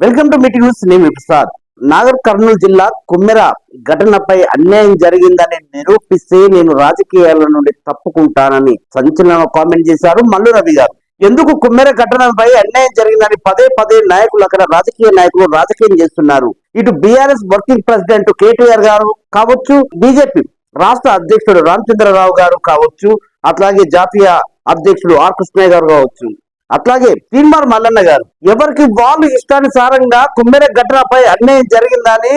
Welcome to meeting news. నేను ప్రసాద్. నాగర్ కర్నూలు జిల్లా కుమ్మెర ఘటనపై అన్యాయం జరిగిందని నిరూపిస్తే నేను రాజకీయాల నుండి తప్పుకుంటానని సంచలన కామెంట్ చేశారు మల్లు రవి గారు. ఎందుకు కుమ్మెర ఘటనపై అన్యాయం జరిగిందని పదే పదే నాయకులు, అక్కడ రాజకీయ నాయకులు రాజకీయం చేస్తున్నారు. ఇటు బీఆర్ఎస్ వర్కింగ్ ప్రెసిడెంట్ కేటీఆర్ గారు కావచ్చు, బీజేపీ రాష్ట్ర అధ్యక్షుడు రామచంద్రరావు గారు కావచ్చు, అట్లాగే జాతీయ అధ్యక్షుడు ఆర్ కృష్ణయ్య గారు కావచ్చు, అట్లాగే తీన్మార్ మల్లన్న గారు, ఎవరికి వాళ్ళు ఇష్టానుసారంగా కుమ్మెర ఘటనపై అన్యాయం జరిగిందని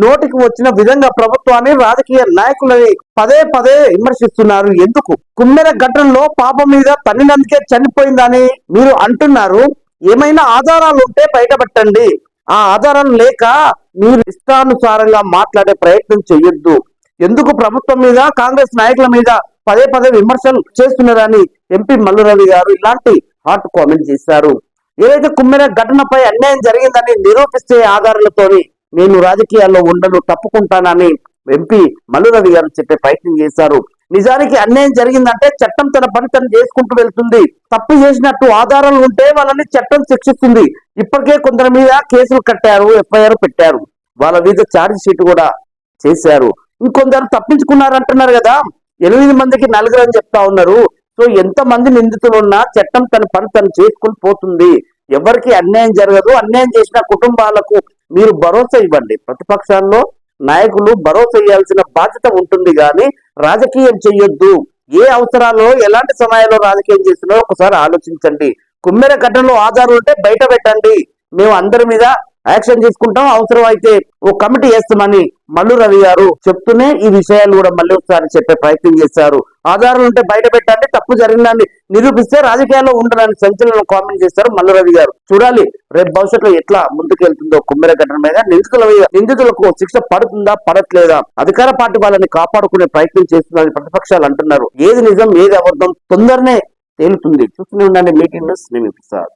నోటికి వచ్చిన విధంగా ప్రభుత్వాన్ని, రాజకీయ నాయకులని పదే పదే విమర్శిస్తున్నారు. ఎందుకు? కుమ్మెర ఘటనలో పాప మీద తల్లినందుకే చనిపోయిందని మీరు అంటున్నారు. ఏమైనా ఆధారాలు ఉంటే బయటపెట్టండి. ఆ ఆధారాలు లేక మీరు ఇష్టానుసారంగా మాట్లాడే ప్రయత్నం చేయొద్దు. ఎందుకు ప్రభుత్వం మీద, కాంగ్రెస్ నాయకుల మీద పదే పదే విమర్శలు చేస్తున్నారని ఎంపీ మల్లు రవి గారు ఇలాంటి హాట్ కామెంట్ చేశారు. ఏదైతే కుమ్మెర ఘటనపై అన్యాయం జరిగిందని నిరూపిస్తే ఆధారాలతోని నేను రాజకీయాల్లో ఉండను, తప్పుకుంటానని ఎంపీ మల్లు రవి గారు చెప్పే ప్రయత్నం చేశారు. నిజానికి అన్యాయం జరిగిందంటే చట్టం తన పని తను చేసుకుంటూ వెళ్తుంది. తప్పు చేసినట్టు ఆధారాలు ఉంటే వాళ్ళని చట్టం శిక్షిస్తుంది. ఇప్పటికే కొందరి మీద కేసులు కట్టారు, ఎఫ్ఐఆర్ పెట్టారు, వాళ్ళ మీద ఛార్జ్ షీట్ కూడా చేశారు. ఇంకొందరు తప్పించుకున్నారంటున్నారు కదా, 8 మందికి 4 అని చెప్తా ఉన్నారు. సో ఎంత మంది నిందితులు ఉన్నా చట్టం తన పని తను చేసుకుని పోతుంది. ఎవరికి అన్యాయం జరగదు. అన్యాయం చేసిన కుటుంబాలకు మీరు భరోసా ఇవ్వండి. ప్రతిపక్షాల్లో నాయకులు భరోసా ఇవ్వాల్సిన బాధ్యత ఉంటుంది, కానీ రాజకీయం చెయ్యొద్దు. ఏ అవసరాల్లో, ఎలాంటి సమయాల్లో రాజకీయం చేస్తున్నారో ఒకసారి ఆలోచించండి. కుమ్మెర ఘటనలో ఆధారం ఉంటే బయట పెట్టండి. మేము అందరి మీద యాక్షన్ తీసుకుంటాం, అవసరం అయితే ఓ కమిటీ వేస్తామని మల్లు రవి గారు చెప్తూనే ఈ విషయాలు కూడా మళ్ళీ ఒకసారి చెప్పే ప్రయత్నం చేశారు. ఆధారాలు ఉంటే బయట పెట్టండి, తప్పు జరిగిందని నిరూపిస్తే రాజకీయాల్లో ఉండడానికి సంచలన కామెంట్ చేశారు మల్లు రవి గారు. చూడాలి రేపు భవిష్యత్తులో ఎట్లా ముందుకెళ్తుందో కుమ్మెర ఘటన మీద. నిందితులకు శిక్ష పడుతుందా, పడట్లేదా? అధికార పార్టీ వాళ్ళని కాపాడుకునే ప్రయత్నం చేస్తుందని ప్రతిపక్షాలు అంటున్నారు. ఏది నిజం, ఏది అబద్ధం తొందరనే తేలుతుంది. చూస్తూనే ఉండండి మీటింగ్ న్యూస్. నేను ప్రసాద్.